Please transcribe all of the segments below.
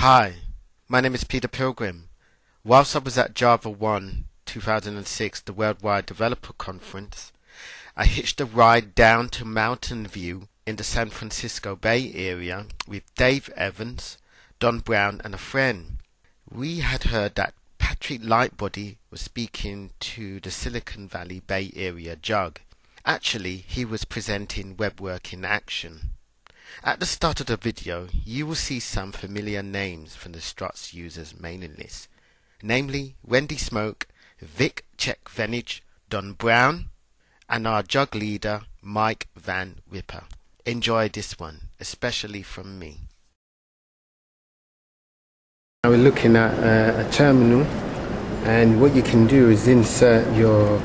Hi, my name is Peter Pilgrim. Whilst I was at JAVAWUG 2006, the Worldwide Developer Conference, I hitched a ride down to Mountain View in the San Francisco Bay Area with Dave Evans, Dan Brown and a friend. We had heard that Patrick Lightbody was speaking to the Silicon Valley Bay Area JUG. Actually, he was presenting WebWork in action. At the start of the video, you will see some familiar names from the Struts users mailing list, namely Wendy Smoke, Vic Checkvenage, Dan Brown, and our JUG leader, Mike Van Ripper. Enjoy this one, especially from me. Now we're looking at a terminal, and what you can do is insert your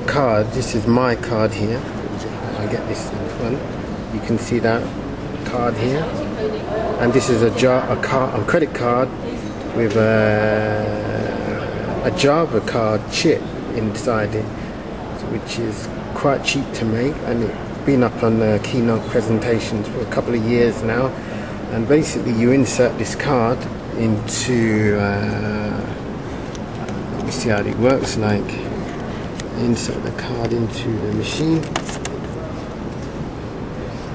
card. This is my card here. I'll get this in front. You can see that card here, and this is a credit card with a Java card chip inside it, which is quite cheap to make, and it's been up on the keynote presentations for a couple of years now. And basically you insert this card into let me see how it works. Like, insert the card into the machine,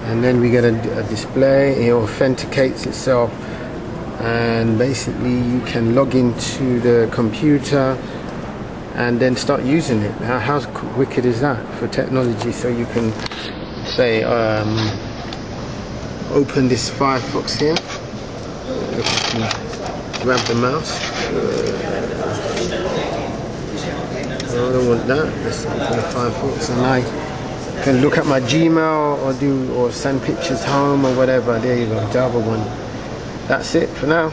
and then we get a display. It authenticates itself, and basically you can log into the computer and then start using it. How wicked is that for technology? So you can say open this Firefox here. Grab the mouse. I don't want that. Let's open the Firefox, and I can look at my Gmail or send pictures home or whatever. There you go, JAVAWUG. That's it for now.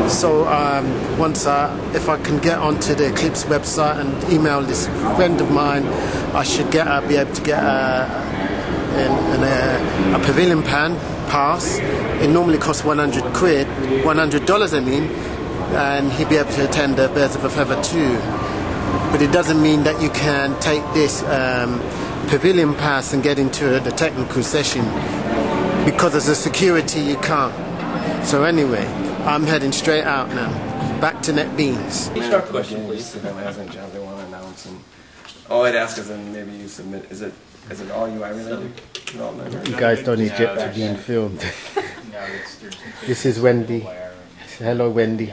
So once if I can get onto the Eclipse website and email this friend of mine, I should be able to get a pavilion pass. It normally costs $100 I mean, and he'd be able to attend the Birds of a Feather too. But it doesn't mean that you can take this pavilion pass and get into the technical session, because as a security you can't. So anyway, I'm heading straight out now, back to NetBeans. Start question, please. All I'd ask is then maybe you submit. Is it all UI related? You guys don't need yet to be filmed. This is Wendy. Hello, Wendy.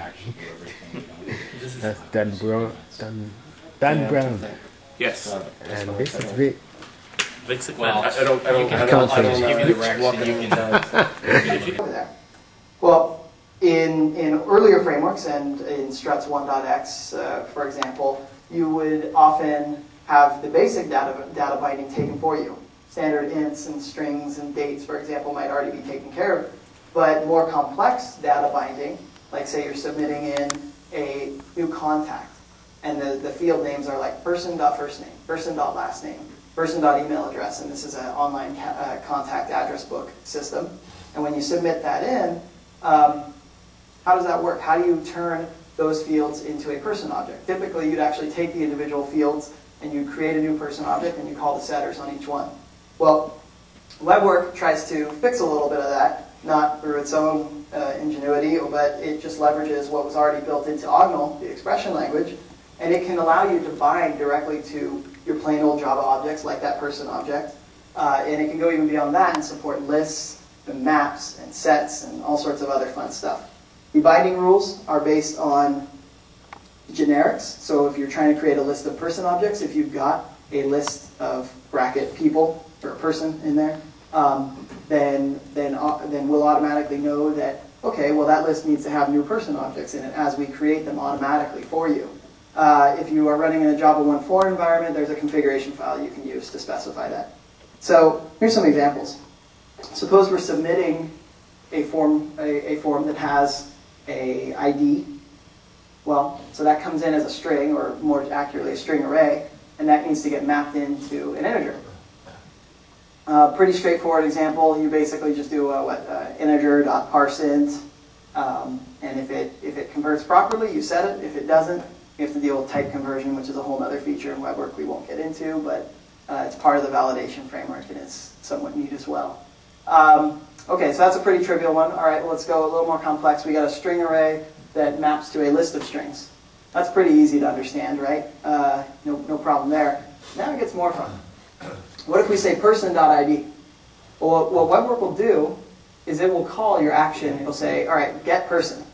That's Dan Brown. Dan Brown. Yes. And this is Vic. Well, I don't. Well, in earlier frameworks and in Struts 1.x, for example, you would often have the basic data binding taken for you. Standard ints and strings and dates, for example, might already be taken care of. But more complex data binding, like say you're submitting in a new contact, and the field names are like person.first name, person.last name, person.email address, and this is an online contact address book system. And when you submit that in, how does that work? How do you turn those fields into a person object? Typically, you'd actually take the individual fields and you create a new person object and you call the setters on each one. Well, WebWork tries to fix a little bit of that, not through its own ingenuity, but it just leverages what was already built into OGNL, the expression language, and it can allow you to bind directly to your plain old Java objects like that person object. And it can go even beyond that and support lists and maps and sets and all sorts of other fun stuff. The binding rules are based on generics. So if you're trying to create a list of person objects, if you've got a list of bracket people or a person in there, then we'll automatically know that, okay, well that list needs to have new person objects in it as we create them automatically for you. If you are running in a JAVAONE 4 environment, there's a configuration file you can use to specify that. So here's some examples. Suppose we're submitting a form that has a ID. Well, so that comes in as a string, or more accurately a string array, and that needs to get mapped into an integer. Pretty straightforward example. You basically just do integer.parseInt, and if it converts properly, you set it. If it doesn't, you have to deal with type conversion, which is a whole other feature in WebWork we won't get into, but it's part of the validation framework and it's somewhat neat as well. Okay, so that's a pretty trivial one. All right, well, let's go a little more complex. We got a string array that maps to a list of strings. That's pretty easy to understand, right? No problem there. Now it gets more fun. What if we say person.id? Well, what WebWork will do is it will call your action. It'll say, all right, get person.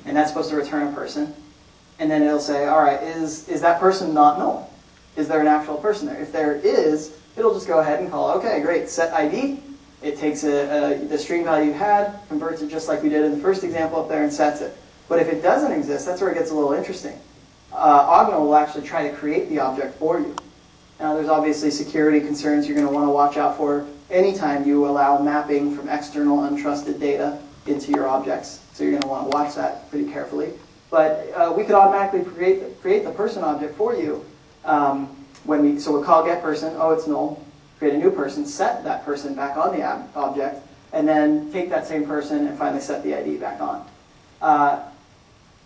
And that's supposed to return a person. And then it'll say, all right, is that person not null? Is there an actual person there? If there is, it'll just go ahead and call, okay, great, set ID. It takes the string value you had, converts it just like we did in the first example up there, and sets it. But if it doesn't exist, that's where it gets a little interesting. OGNL will actually try to create the object for you. Now, there's obviously security concerns you're going to want to watch out for anytime you allow mapping from external untrusted data into your objects. So you're going to want to watch that pretty carefully. But we could automatically create the person object for you. So we'll call getPerson, oh, it's null. Create a new person, set that person back on the object, and then take that same person and finally set the ID back on.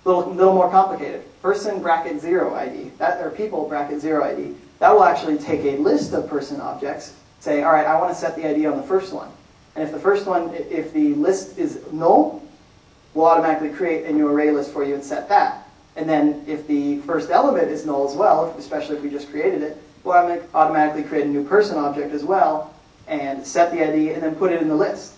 Little more complicated. Person bracket 0 ID, or people bracket 0 ID. That will actually take a list of person objects, say, all right, I want to set the ID on the first one. And if the first one, if the list is null, we'll automatically create a new array list for you and set that. And then if the first element is null as well, especially if we just created it, we'll automatically create a new person object as well and set the ID and then put it in the list.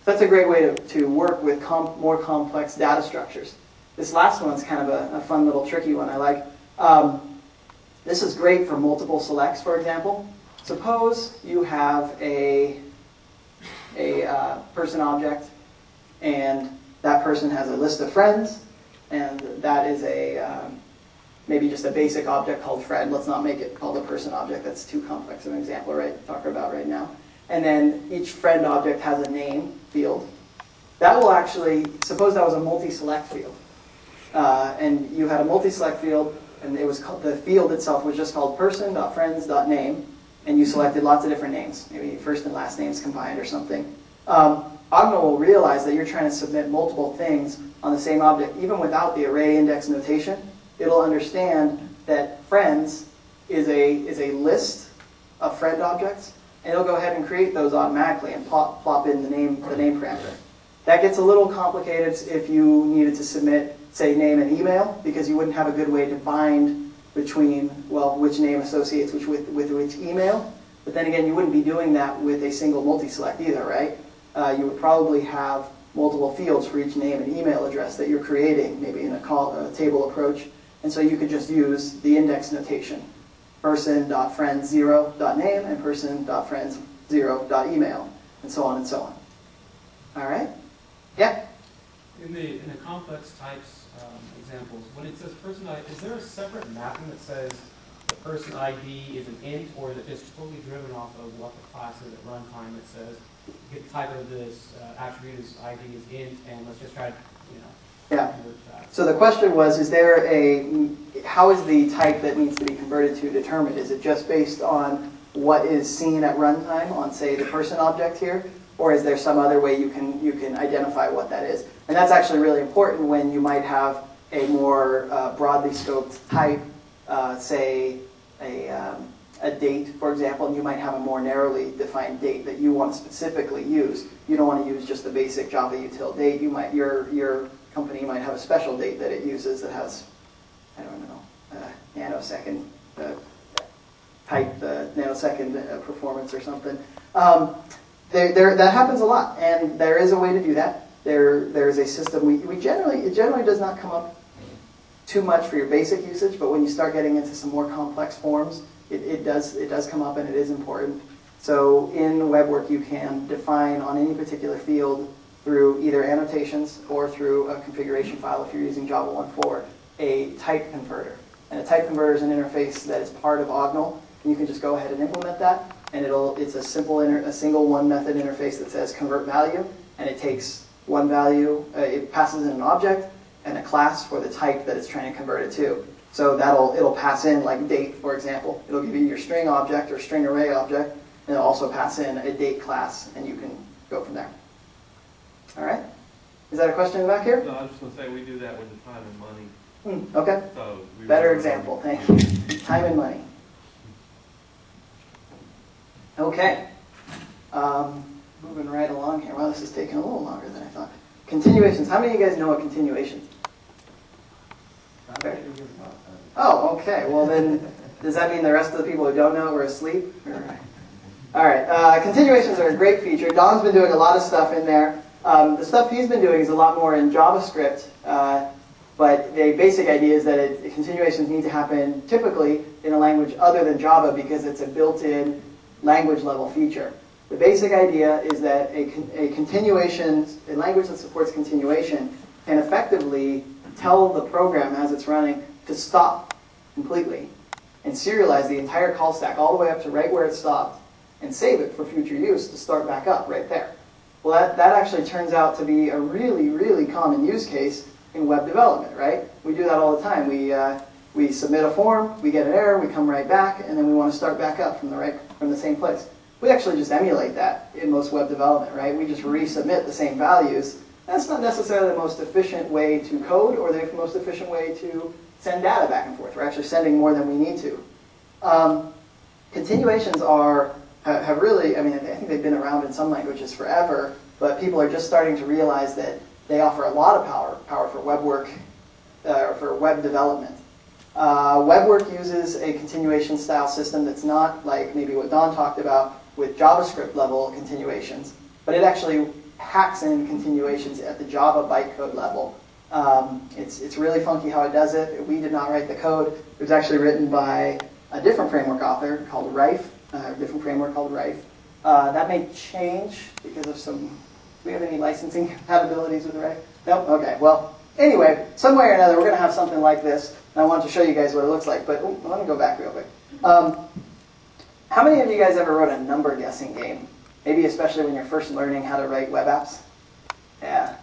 So that's a great way to work with more complex data structures. This last one's kind of a fun little tricky one I like. This is great for multiple selects, for example. Suppose you have a person object and that person has a list of friends, and that is maybe just a basic object called friend. Let's not make it called a person object. That's too complex of an example to talk about right now. And then each friend object has a name field. That will actually, suppose that was a multi-select field. And you had a multi-select field, and it was called, the field itself was just called person.friends.name, and you selected lots of different names, maybe first and last names combined or something. OGNL will realize that you're trying to submit multiple things on the same object, even without the array index notation. It'll understand that friends is a list of friend objects, and it'll go ahead and create those automatically and plop in the name parameter. That gets a little complicated if you needed to submit, say, name and email, because you wouldn't have a good way to bind between, well, which name associates with which email. But then again, you wouldn't be doing that with a single multi-select either, right? You would probably have multiple fields for each name and email address that you're creating, maybe in a table approach. And so you could just use the index notation, person.friends0.name and person.friends0.email, and so on and so on. All right? Yeah? In the complex types examples, when it says person ID, is there a separate mapping that says the person ID is an int, or is it just totally driven off of what the class is at runtime that says get the type of this attribute is ID is int, and let's just try to, yeah. So the question was, how is the type that needs to be converted to determined? Is it just based on what is seen at runtime on, say, the person object here? Or is there some other way you can identify what that is? And that's actually really important when you might have a more broadly scoped type, say a date, for example, and you might have a more narrowly defined date that you want to specifically use. You don't want to use just the basic Java util date. Your company might have a special date that it uses that has, I don't know, nanosecond type, nanosecond performance or something. That happens a lot, and there is a way to do that. There is a system. It generally does not come up too much for your basic usage, but when you start getting into some more complex forms, it does come up, and it is important. So in WebWork, you can define on any particular field through either annotations or through a configuration file if you're using JavaONE for a type converter. And a type converter is an interface that is part of OGNL, and you can just go ahead and implement that. And it's a single one-method interface that says convert value, and it takes one value, it passes in an object and a class for the type that it's trying to convert it to. So it'll pass in like date, for example. It'll give you your string object or string array object, and it'll also pass in a date class, and you can go from there. All right? Is that a question back here? No, I was just going to say we do that with the time and money. Okay. So better example. Thank you. Time and money. moving right along here. Wow, this is taking a little longer than I thought. Continuations. How many of you guys know what continuations? Okay. Oh, okay. Well then, does that mean the rest of the people who don't know were asleep? All right. Continuations are a great feature. Don's been doing a lot of stuff in there. The stuff he's been doing is a lot more in JavaScript, but the basic idea is that continuations need to happen typically in a language other than Java because it's a built-in language level feature. The basic idea is that a language that supports continuation can effectively tell the program as it's running to stop completely and serialize the entire call stack all the way up to right where it stopped and save it for future use to start back up right there. Well, that actually turns out to be a really, really common use case in web development, right? We do that all the time. We submit a form, we get an error, we come right back, and then we want to start back up from the same place. We actually just emulate that in most web development, right? We just resubmit the same values. That's not necessarily the most efficient way to code or the most efficient way to send data back and forth. We're actually sending more than we need to. Continuations have really, I think they've been around in some languages forever, but people are just starting to realize that they offer a lot of power for WebWork, for web development. WebWork uses a continuation style system that's not like maybe what Don talked about with JavaScript level continuations, but it actually hacks in continuations at the Java bytecode level. It's really funky how it does it. We did not write the code. It was actually written by a different framework author called Rife, that may change because of some, do we have any licensing compatibilities with Rife? Nope, okay, well, anyway, some way or another we're going to have something like this, and I wanted to show you guys what it looks like, but let me go back real quick. How many of you guys ever wrote a number guessing game? Maybe especially when you're first learning how to write web apps? Yeah,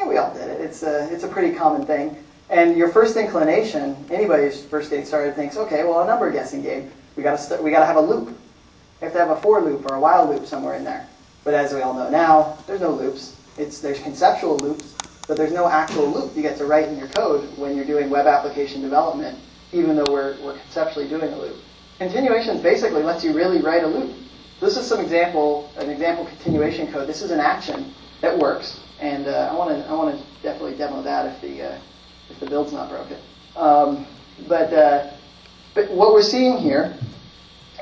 we all did it. It's a pretty common thing. And your first inclination, anybody who's first getting started thinks, okay, well, a number guessing game, we got to have a loop. You have to have a for loop or a while loop somewhere in there. But as we all know now, there's no loops. There's conceptual loops, but there's no actual loop you get to write in your code when you're doing web application development, even though we're conceptually doing a loop. Continuations basically lets you really write a loop. This is an example continuation code. This is an action that works, and I want to definitely demo that if the build's not broken. But what we're seeing here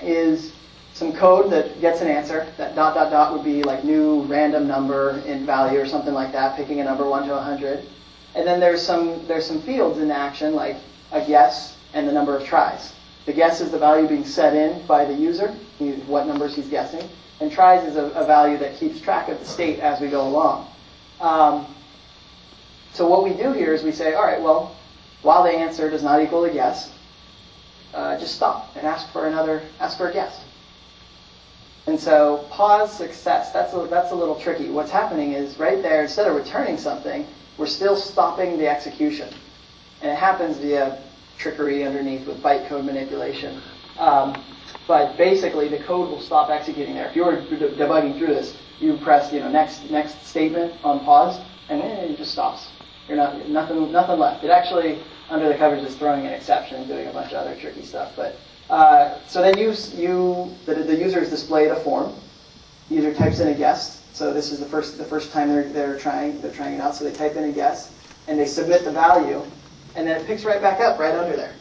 is some code that gets an answer. That ... would be like new random number in value or something like that, picking a number 1 to 100. And then there's some fields in action like a guess and the number of tries. The guess is the value being set in by the user, what numbers he's guessing, and tries is a value that keeps track of the state as we go along. So what we do here is we say, all right, well, while the answer does not equal a guess, just stop and ask for a guess. And so pause success, that's a little tricky. What's happening is right there, instead of returning something, we're still stopping the execution. And it happens via trickery underneath with bytecode manipulation. But basically, the code will stop executing there. If you were debugging through this, you press next statement on pause, and then it just stops. Nothing left. It actually, under the covers, is throwing an exception and doing a bunch of other tricky stuff. But so then the user is displayed a form. The user types in a guess. So this is the first time they're trying it out. So they type in a guess, and they submit the value, and then it picks right back up right under there,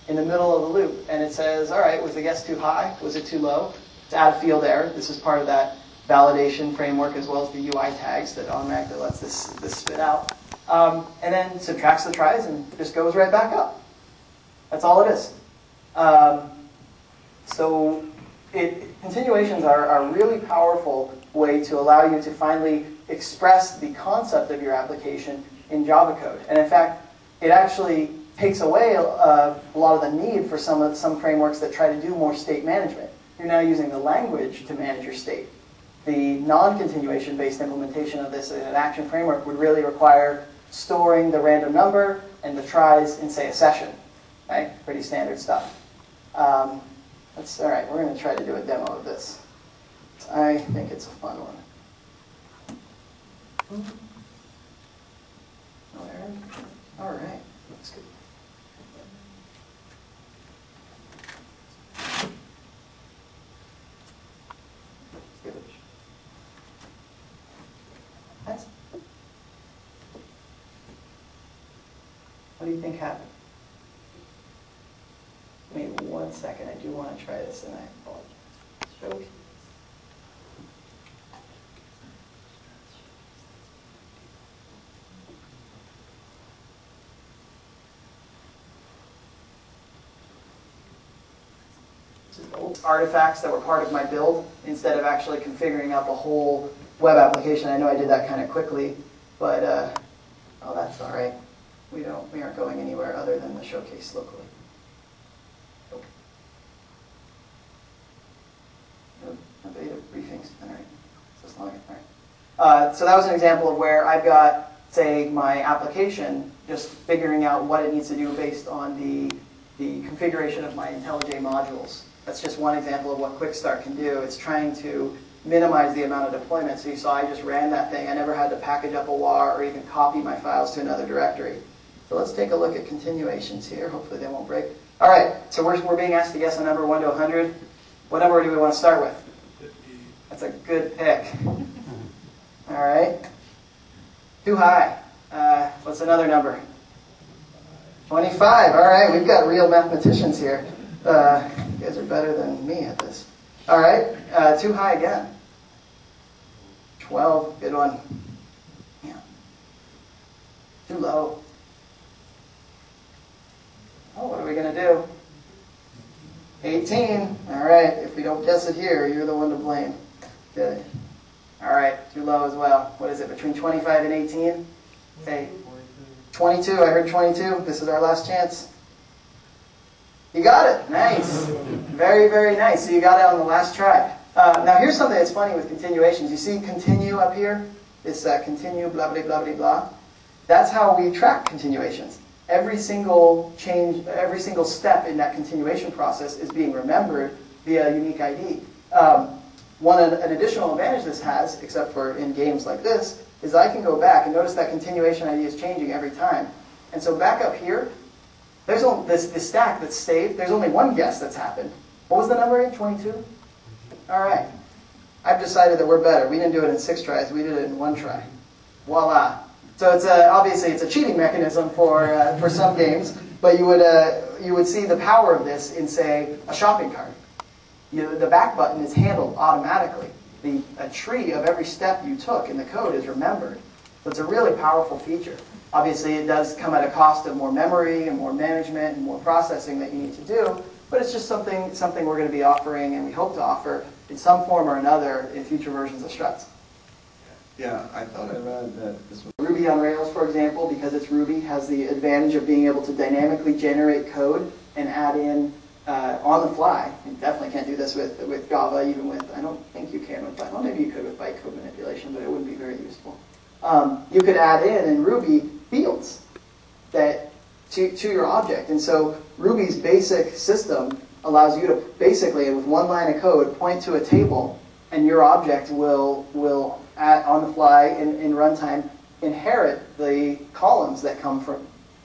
in the middle of the loop, and it says, all right, was the guess too high? Was it too low? To add a field error. This is part of that validation framework as well as the UI tags that automatically lets this spit out. And then subtracts the tries and just goes right back up. That's all it is. So continuations are a really powerful way to allow you to finally express the concept of your application in Java code. And in fact, it actually takes away a lot of the need for some frameworks that try to do more state management. You're now using the language to manage your state. The non-continuation based implementation of this in an action framework would really require storing the random number and the tries in, say, a session. Right? Pretty standard stuff. All right, we're going to try to do a demo of this. I think it's a fun one. All right, that's good. Let's give it a think happened? Give me 1 second. I do want to try this, and I apologize. Artifacts that were part of my build instead of actually configuring up a whole web application. I know I did that kind of quickly, but oh, that's all right. We aren't going anywhere other than the showcase locally. Nope. Nope. No beta briefings. All right. So long. All right. So that was an example of where I've got, say, my application just figuring out what it needs to do based on the configuration of my IntelliJ modules. That's just one example of what QuickStart can do. It's trying to minimize the amount of deployment. So you saw I just ran that thing. I never had to package up a WAR or even copy my files to another directory. So let's take a look at continuations here. Hopefully they won't break. All right, so we're being asked to guess a number 1 to 100. What number do we want to start with? 50. That's a good pick. All right. Too high. What's another number? 25. All right, we've got real mathematicians here. You guys are better than me at this. All right, too high again. 12, good one. Yeah. Too low. Oh, what are we going to do? 18. All right, if we don't guess it here, you're the one to blame. Good. All right, too low as well. What is it, between 25 and 18? Hey, 22. I heard 22. This is our last chance. You got it. Nice. Very, very nice. So you got it on the last try. Now here's something that's funny with continuations. You see continue up here? This continue blah, blah, blah, blah, blah. That's how we track continuations. Every single change, every single step in that continuation process is being remembered via a unique ID. An additional advantage this has, except for in games like this, is I can go back and notice that continuation ID is changing every time. And so back up here, there's only this stack that's saved. There's only one guess that's happened. What was the number again? 22? All right. I've decided that we're better. We didn't do it in 6 tries. We did it in 1 try. Voila. So it's obviously it's a cheating mechanism for some games, but you would see the power of this in, say, a shopping cart. The back button is handled automatically. A tree of every step you took in the code is remembered. So it's a really powerful feature. Obviously, it does come at a cost of more memory and more management and more processing that you need to do, but it's just something we're going to be offering and we hope to offer in some form or another in future versions of Struts. Yeah, I thought I read that this was Ruby on Rails, for example, because it's Ruby, has the advantage of being able to dynamically generate code and add in on the fly. You definitely can't do this with Java, even with, I don't think you can with, well, maybe you could with bytecode manipulation, but it wouldn't be very useful. You could add in Ruby fields that to your object. And so Ruby's basic system allows you to basically, with 1 line of code, point to a table, and your object will on the fly in runtime inherit the columns that come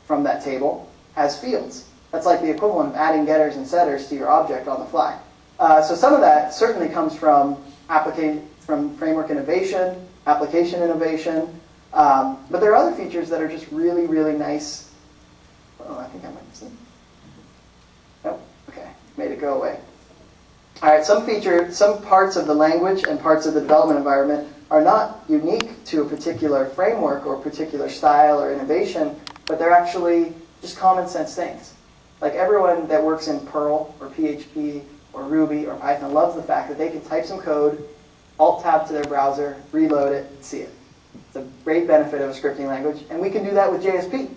from that table as fields. That's like the equivalent of adding getters and setters to your object on the fly. So some of that certainly comes from framework innovation, application innovation, but there are other features that are just really, really nice. Oh, I think I might miss it. Oh, okay, made it go away. All right, some parts of the language and parts of the development environment are not unique to a particular framework or particular style or innovation, but they're actually just common sense things. Like everyone that works in Perl or PHP or Ruby or Python loves the fact that they can type some code, Alt-tab to their browser, reload it, and see it. It's a great benefit of a scripting language, and we can do that with JSP.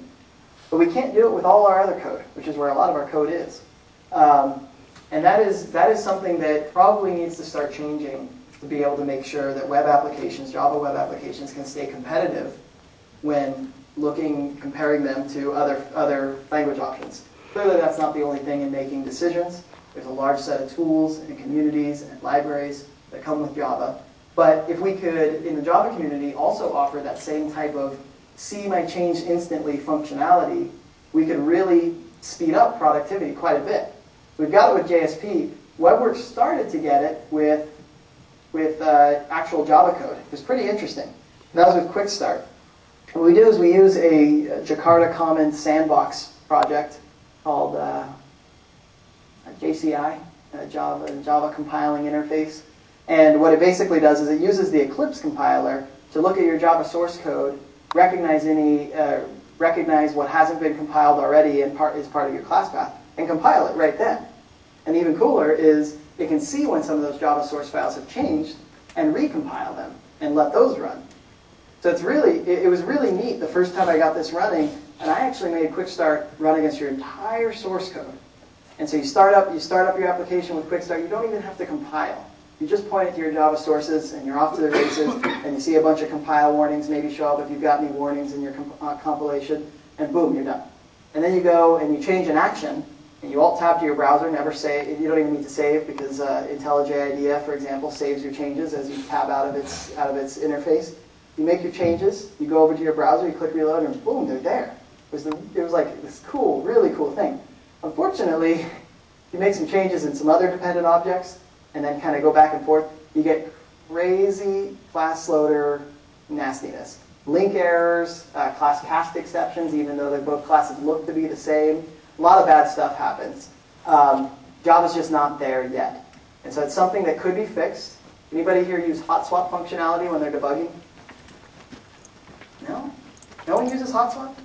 But we can't do it with all our other code, which is where a lot of our code is. And that is something that probably needs to start changing to be able to make sure that web applications, Java web applications, can stay competitive when comparing them to other language options. Clearly, that's not the only thing in making decisions. There's a large set of tools and communities and libraries that come with Java. But if we could, in the Java community, also offer that same type of see my change instantly functionality, we could really speed up productivity quite a bit. We've got it with JSP. WebWork started to get it with actual Java code. It was pretty interesting. And that was with QuickStart. What we do is we use a Jakarta Commons sandbox project called JCI, Java Compiling Interface. And what it basically does is it uses the Eclipse compiler to look at your Java source code, recognize what hasn't been compiled already and is part of your class path, and compile it right then. And even cooler is it can see when some of those Java source files have changed and recompile them and let those run. So it's really, it was really neat the first time I got this running, and I actually made QuickStart run against your entire source code. And so you start up your application with QuickStart. You don't even have to compile. You just point it to your Java sources, and you're off to the races. And you see a bunch of compile warnings maybe show up if you've got any warnings in your compilation, and boom, you're done. And then you go and you change an action, and you Alt-tab to your browser. Never save. You don't even need to save because IntelliJ IDEA, for example, saves your changes as you tab out of its interface. You make your changes. You go over to your browser. You click reload, and boom, they're there. It was like this cool, really cool thing. Unfortunately, you make some changes in some other dependent objects, and then kind of go back and forth, you get crazy class loader nastiness. Link errors, class cast exceptions, even though both classes look to be the same. A lot of bad stuff happens. Java's just not there yet. And so it's something that could be fixed. Anybody here use hot swap functionality when they're debugging? No? No one uses hot swap?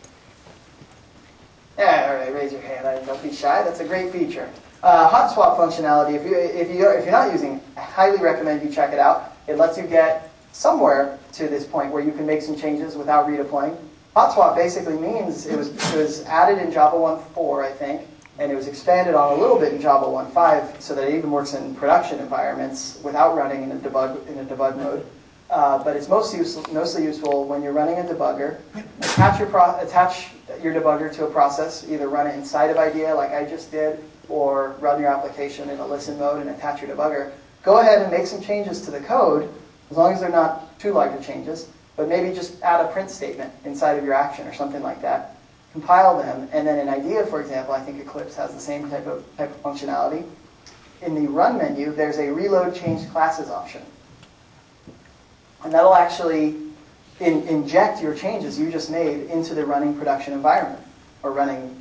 Yeah, all right, raise your hand. Don't be shy. That's a great feature. Hot swap functionality, if you're not using, I highly recommend you check it out. It lets you get somewhere to this point where you can make some changes without redeploying. Hot swap basically means it was added in JavaONE 4, I think, and it was expanded on a little bit in JavaONE 5 so that it even works in production environments without running in a debug mode. But it's mostly useful when you're running a debugger. Attach your debugger to a process, either run it inside of IDEA like I just did, or run your application in a listen mode and attach your debugger. Go ahead and make some changes to the code, as long as they're not too large of changes, but maybe just add a print statement inside of your action or something like that. Compile them, and then in IDEA, for example, I think Eclipse has the same type of functionality. In the Run menu, there's a Reload Change Classes option. And that'll actually inject your changes you just made into the running production environment, or running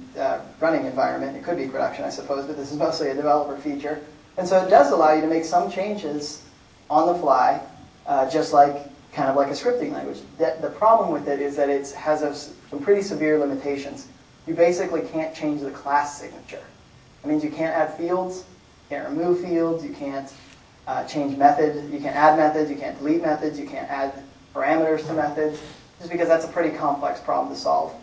environment. It could be production, I suppose, but this is mostly a developer feature. And so it does allow you to make some changes on the fly, just like kind of like a scripting language. The problem with it is that it has some pretty severe limitations. You basically can't change the class signature. That means you can't add fields, you can't remove fields, you can't change methods, you can't add methods, you can't delete methods, you can't add parameters to methods, just because that's a pretty complex problem to solve.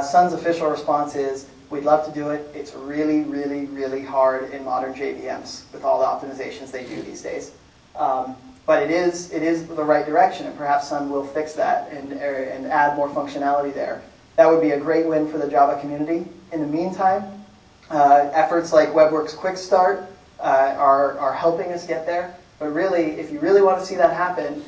Sun's official response is, we'd love to do it. It's really, really, really hard in modern JVMs with all the optimizations they do these days. But it is the right direction, and perhaps Sun will fix that and add more functionality there. That would be a great win for the Java community. In the meantime, efforts like WebWork's QuickStart are helping us get there. But really, if you really want to see that happen,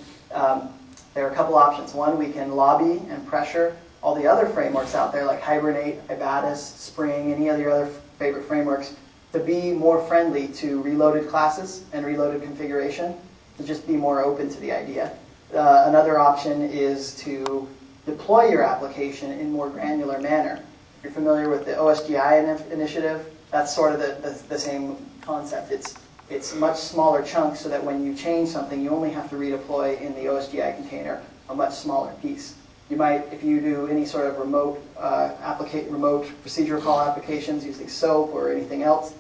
there are a couple options. One, we can lobby and pressure all the other frameworks out there like Hibernate, Ibatis, Spring, any of your other favorite frameworks to be more friendly to reloaded classes and reloaded configuration, to just be more open to the idea. Another option is to deploy your application in a more granular manner. If you're familiar with the OSGI initiative, that's sort of the same concept. It's much smaller chunks so that when you change something, you only have to redeploy in the OSGI container a much smaller piece. You might, if you do any sort of remote procedural call applications using SOAP or anything else,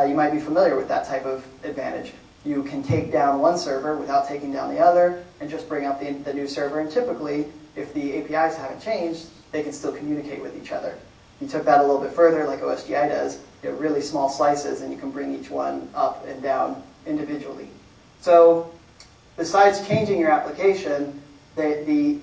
you might be familiar with that type of advantage. You can take down one server without taking down the other and just bring up the new server. And typically, if the APIs haven't changed, they can still communicate with each other. You took that a little bit further, like OSGI does, you have really small slices, and you can bring each one up and down individually. So besides changing your application, the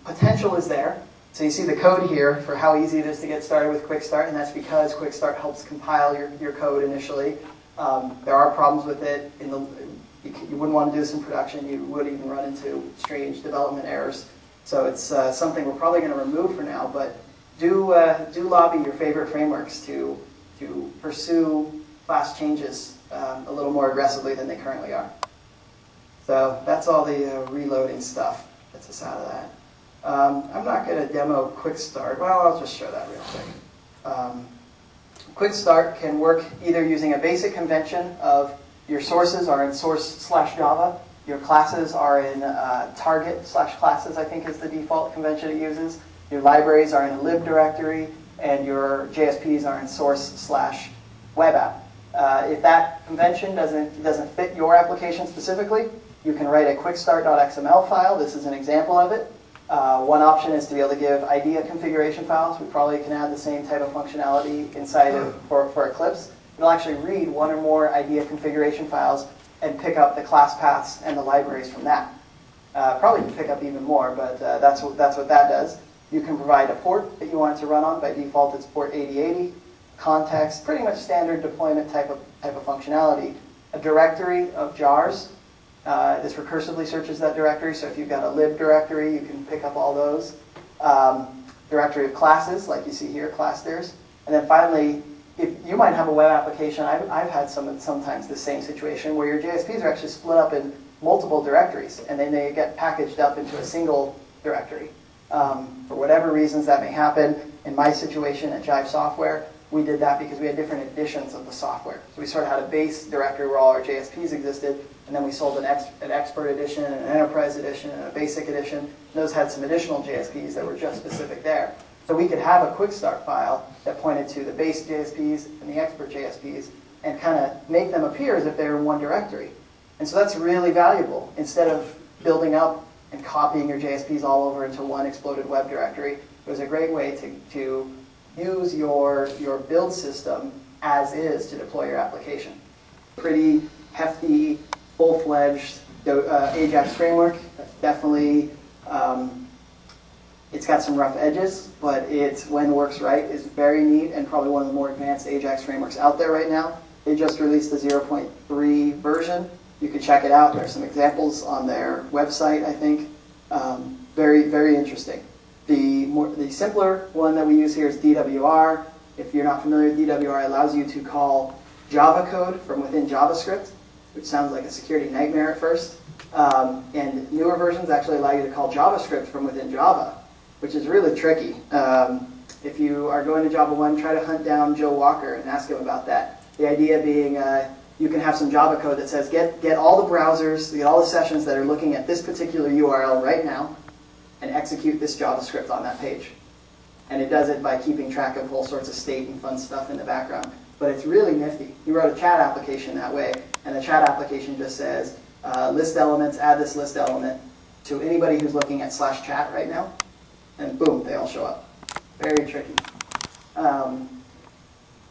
potential is there. So you see the code here for how easy it is to get started with QuickStart, and that's because QuickStart helps compile your code initially. There are problems with it. You wouldn't want to do this in production. You would even run into strange development errors. So it's something we're probably going to remove for now, but do lobby your favorite frameworks to pursue class changes a little more aggressively than they currently are. So that's all the reloading stuff. Gets us out of that. I'm not going to demo QuickStart. Well, I'll just show that real quick. QuickStart can work either using a basic convention of your sources are in source/Java, your classes are in target/classes, I think is the default convention it uses. Your libraries are in a lib directory, and your JSPs are in source/web app. If that convention doesn't fit your application specifically, you can write a quickstart.xml file. This is an example of it. One option is to be able to give IDEA configuration files. We probably can add the same type of functionality inside of for Eclipse. It'll actually read one or more IDEA configuration files and pick up the class paths and the libraries from that. Probably can pick up even more, but that's what that does. You can provide a port that you want it to run on. By default, it's port 8080. Context, pretty much standard deployment type of functionality. A directory of jars. This recursively searches that directory, so if you've got a lib directory, you can pick up all those. Directory of classes, like you see here, clusters. And then finally, if you might have a web application, I've had sometimes the same situation where your JSPs are actually split up in multiple directories, and then they get packaged up into a single directory. For whatever reasons that may happen, in my situation at Jive Software, we did that because we had different editions of the software. So we sort of had a base directory where all our JSPs existed, and then we sold an expert edition, and an enterprise edition, and a basic edition. Those had some additional JSPs that were just specific there. So we could have a QuickStart file that pointed to the base JSPs and the expert JSPs and kind of make them appear as if they were in one directory. And so that's really valuable. Instead of building up and copying your JSPs all over into one exploded web directory, it was a great way to use your build system as is to deploy your application. Pretty hefty, full-fledged AJAX framework. Definitely, it's got some rough edges, but it's, when it works right, is very neat and probably one of the more advanced AJAX frameworks out there right now. They just released the 0.3 version. You can check it out. There's some examples on their website, I think. Very, very interesting. The simpler one that we use here is DWR. If you're not familiar with DWR, it allows you to call Java code from within JavaScript, which sounds like a security nightmare at first. And newer versions actually allow you to call JavaScript from within Java, which is really tricky. If you are going to JavaONE, try to hunt down Joe Walker and ask him about that. The idea being you can have some Java code that says get all the browsers, get all the sessions that are looking at this particular URL right now, and execute this JavaScript on that page. And it does it by keeping track of all sorts of state and fun stuff in the background. But it's really nifty. You wrote a chat application that way, and the chat application just says, list elements, add this list element to anybody who's looking at /chat right now, and boom, they all show up. Very tricky.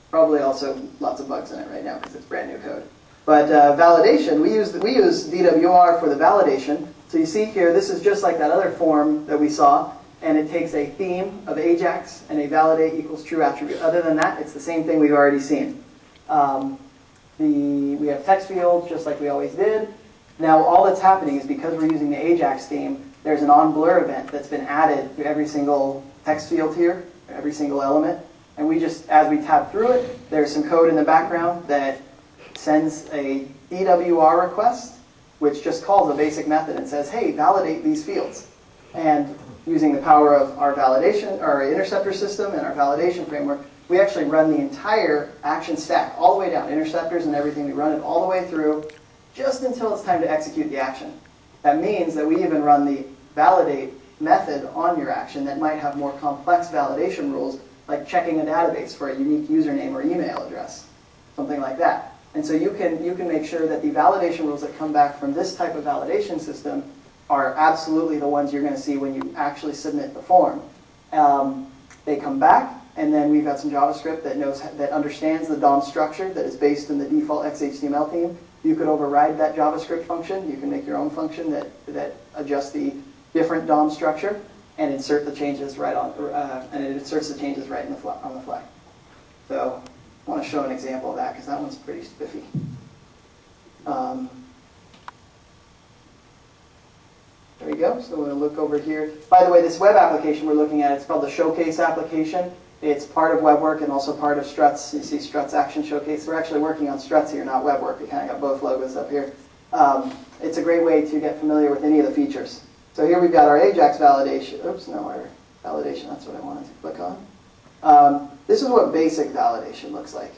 Probably also lots of bugs in it right now because it's brand new code. But validation, we use DWR for the validation. So you see here, this is just like that other form that we saw, and it takes a theme of AJAX and a validate equals true attribute. Other than that, it's the same thing we've already seen. We have text fields just like we always did. Now all that's happening is because we're using the AJAX theme, there's an onBlur event that's been added to every single text field here, every single element. And we just, as we tab through it, there's some code in the background that sends a DWR request, which just calls a basic method and says, hey, validate these fields. And using the power of our validation, our interceptor system and our validation framework, we actually run the entire action stack all the way down, interceptors and everything. We run it all the way through just until it's time to execute the action. That means that we even run the validate method on your action that might have more complex validation rules, like checking a database for a unique username or email address, something like that. And so you can make sure that the validation rules that come back from this type of validation system are absolutely the ones you're going to see when you actually submit the form. They come back, and then we've got some JavaScript that understands the DOM structure that is based in the default XHTML theme. You could override that JavaScript function. You can make your own function that adjusts the different DOM structure and insert the changes right on, and it inserts the changes right on the fly. So I want to show an example of that because that one's pretty spiffy. There you go. So we're going to look over here. By the way, this web application we're looking at, it's called the Showcase application. It's part of WebWork and also part of Struts. You see Struts Action Showcase. We're actually working on Struts here, not WebWork. We kind of got both logos up here. It's a great way to get familiar with any of the features. So here we've got our AJAX validation. Oops, no, our validation, that's what I wanted to click on. This is what basic validation looks like.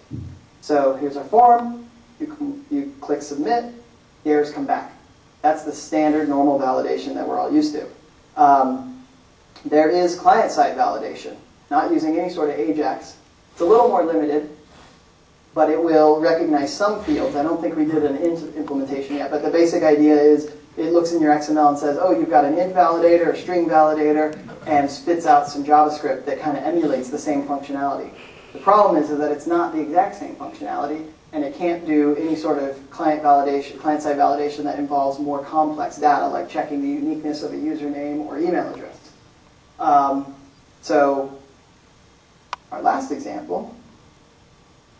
So here's our form. You click submit, the errors come back. That's the standard normal validation that we're all used to. There is client-side validation, not using any sort of AJAX. It's a little more limited, but it will recognize some fields. I don't think we did an int implementation yet, but the basic idea is it looks in your XML and says, oh, you've got an int validator, a string validator, and spits out some JavaScript that kind of emulates the same functionality. The problem is that it's not the exact same functionality, and it can't do any sort of client-side validation that involves more complex data, like checking the uniqueness of a username or email address. So our last example,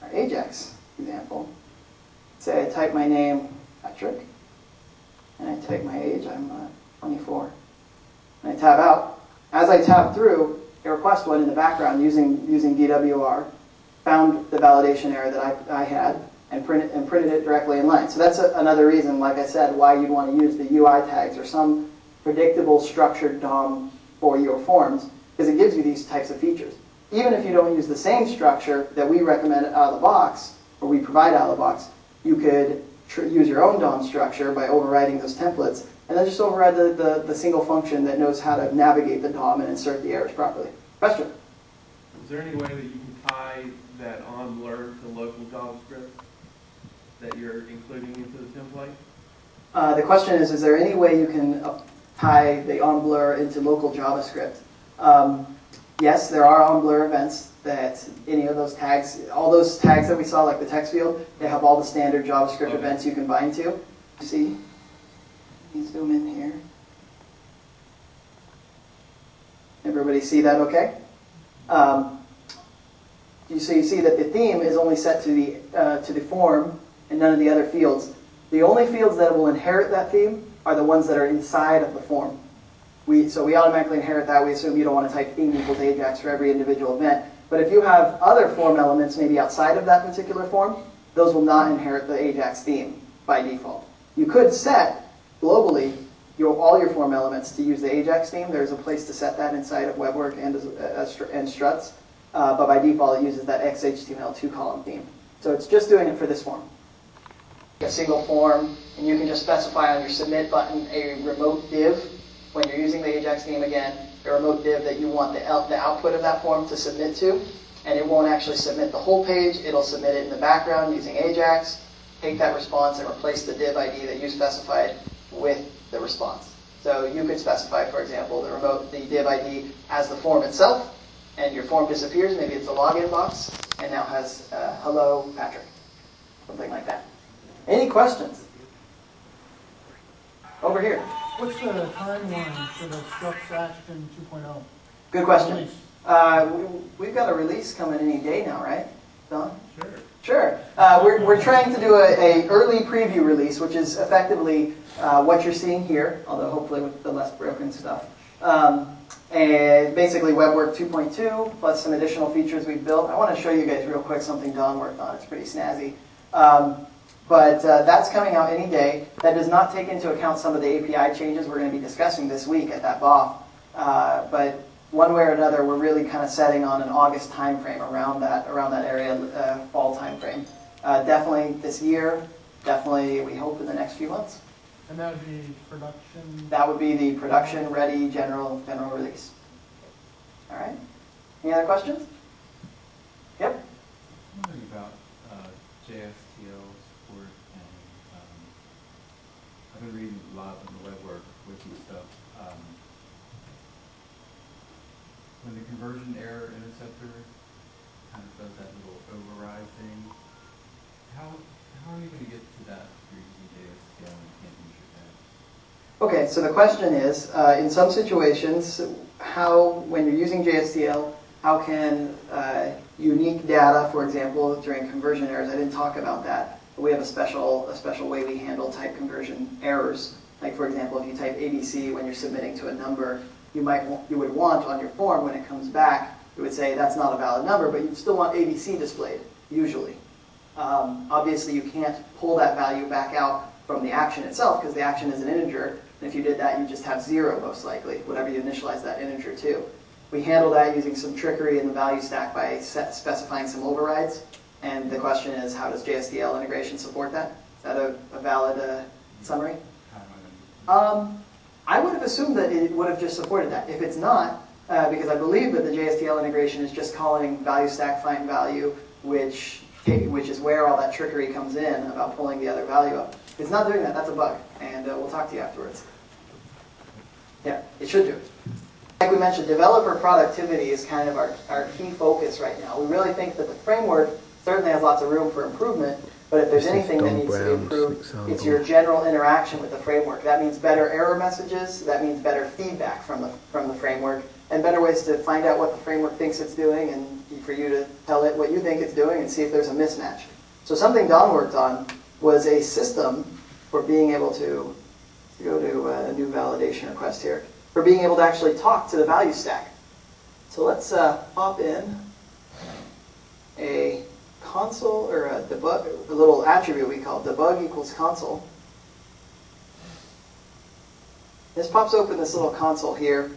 our AJAX example, say I type my name, Patrick, and I type my age, I'm 24. And I tab out. As I tab through, a request went in the background using DWR, found the validation error that I had, and printed it directly in line. So that's another reason, like I said, why you'd want to use the UI tags or some predictable structured DOM for your forms, because it gives you these types of features. Even if you don't use the same structure that we recommend out of the box, or we provide out of the box, you could use your own DOM structure by overriding those templates, and then just override the single function that knows how to navigate the DOM and insert the errors properly. Question? Is there any way that you can tie that on blur to local JavaScript that you're including into the template? The question is there any way you can tie the onBlur into local JavaScript? Yes, there are onBlur events that any of those tags, all those tags that we saw, like the text field, they have all the standard JavaScript events you can bind to. See? Let me zoom in here. Everybody see that okay? So you see that the theme is only set to the form and none of the other fields. The only fields that will inherit that theme are the ones that are inside of the form. So we automatically inherit that. We assume you don't want to type theme equals AJAX for every individual event. But if you have other form elements maybe outside of that particular form, those will not inherit the AJAX theme by default. You could set globally all your form elements to use the AJAX theme. There's a place to set that inside of WebWork and Struts. But by default, it uses that XHTML 2-column theme. So it's just doing it for this form. A single form, and you can just specify on your submit button a remote div when you're using the AJAX theme again, a remote div that you want the output of that form to submit to, and it won't actually submit the whole page. It'll submit it in the background using AJAX, take that response, and replace the div ID that you specified with the response. So you could specify, for example, the div ID as the form itself, and your form disappears. Maybe it's a login box, and now has hello Patrick, something like that. Any questions? Over here. What's the timeline for the Struts Action 2.0? Good question. We've got a release coming any day now, right, Don? Sure. Sure. We're trying to do a early preview release, which is effectively what you're seeing here, although hopefully with the less broken stuff. And basically WebWork 2.2 plus some additional features we've built. I want to show you guys real quick something Don worked on. It's pretty snazzy. But that's coming out any day. That does not take into account some of the API changes we're going to be discussing this week at that BOF. But one way or another, we're really kind of setting on an August timeframe around that area, fall timeframe. Definitely this year. Definitely, we hope in the next few months. And that would be production? That would be the production-ready general release. All right. Any other questions? Yep. I'm wondering about JSTL support, and I've been reading a lot on the WebWork wiki stuff. When the conversion error interceptor kind of does that little override thing, how are you going to get to that if you're using JSTL and you can't use your tags? Okay, so the question is, in some situations, when you're using JSTL, how can unique data, for example, during conversion errors, I didn't talk about that, but we have a special way we handle type conversion errors. Like, for example, if you type ABC when you're submitting to a number, you would want on your form, when it comes back, it would say that's not a valid number, but you'd still want ABC displayed, usually. Obviously, you can't pull that value back out from the action itself, because the action is an integer, And if you did that, you just have 0 most likely, whatever you initialize that integer to. We handle that using some trickery in the value stack by specifying some overrides. And the question is, how does JSDL integration support that? Is that a valid summary? I would have assumed that it would have just supported that. If it's not, because I believe that the JSDL integration is just calling value stack find value, which is where all that trickery comes in about pulling the other value up. If it's not doing that, that's a bug, and we'll talk to you afterwards. Yeah, it should do it. Like we mentioned, developer productivity is kind of our key focus right now. We really think that the framework certainly has lots of room for improvement, but if there's anything that needs to be improved, it's your general interaction with the framework. That means better error messages, that means better feedback from the framework, and better ways to find out what the framework thinks it's doing and for you to tell it what you think it's doing and see if there's a mismatch. So something Don worked on was a system for being able to go to a new validation request here, for being able to actually talk to the value stack. So let's pop in a console, or a debug, a little attribute we call debug equals console. This pops open this little console here.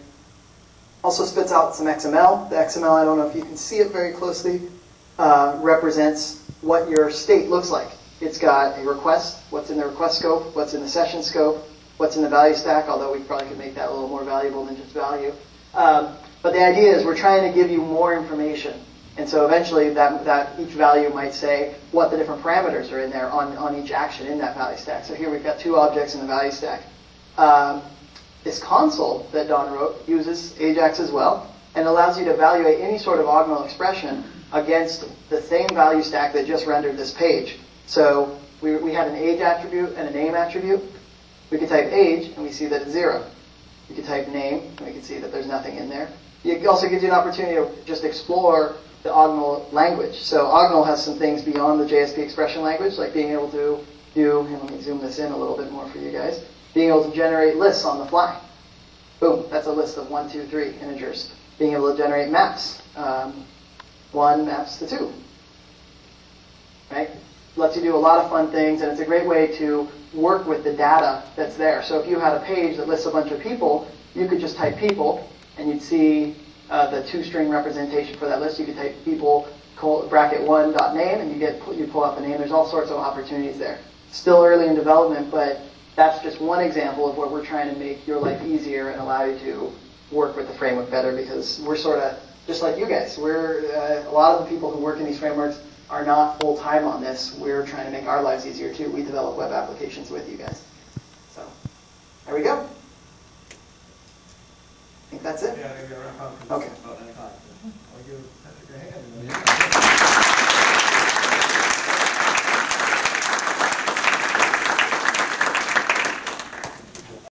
Also spits out some XML. The XML, I don't know if you can see it very closely, represents what your state looks like. It's got a request, what's in the request scope, what's in the session scope, what's in the value stack, although we probably could make that a little more valuable than just value. But the idea is we're trying to give you more information. And so eventually that each value might say what the different parameters are in there on each action in that value stack. So here we've got 2 objects in the value stack. This console that Don wrote uses AJAX as well and allows you to evaluate any sort of OGNL expression against the same value stack that just rendered this page. So we had an age attribute and a name attribute. We could type age and we see that it's 0. You could type name and we can see that there's nothing in there. It also gives you an opportunity to just explore the OGNL language. So OGNL has some things beyond the JSP expression language, like being able to do, and let me zoom this in a little bit more for you guys, being able to generate lists on the fly. Boom, that's a list of 1, 2, 3 integers. Being able to generate maps. 1 maps to 2. Right? Lets you do a lot of fun things, and it's a great way to work with the data that's there. So if you had a page that lists a bunch of people, you could just type people, and you'd see the 2-string representation for that list. You could type people _1.name, and you pull up a name. There's all sorts of opportunities there. Still early in development, but that's just one example of where we're trying to make your life easier and allow you to work with the framework better, because we're sort of just like you guys. We're a lot of the people who work in these frameworks are not full-time on this. We're trying to make our lives easier too. We develop web applications with you guys. So there we go. I think that's it. Yeah, maybe I'll wrap up. Okay.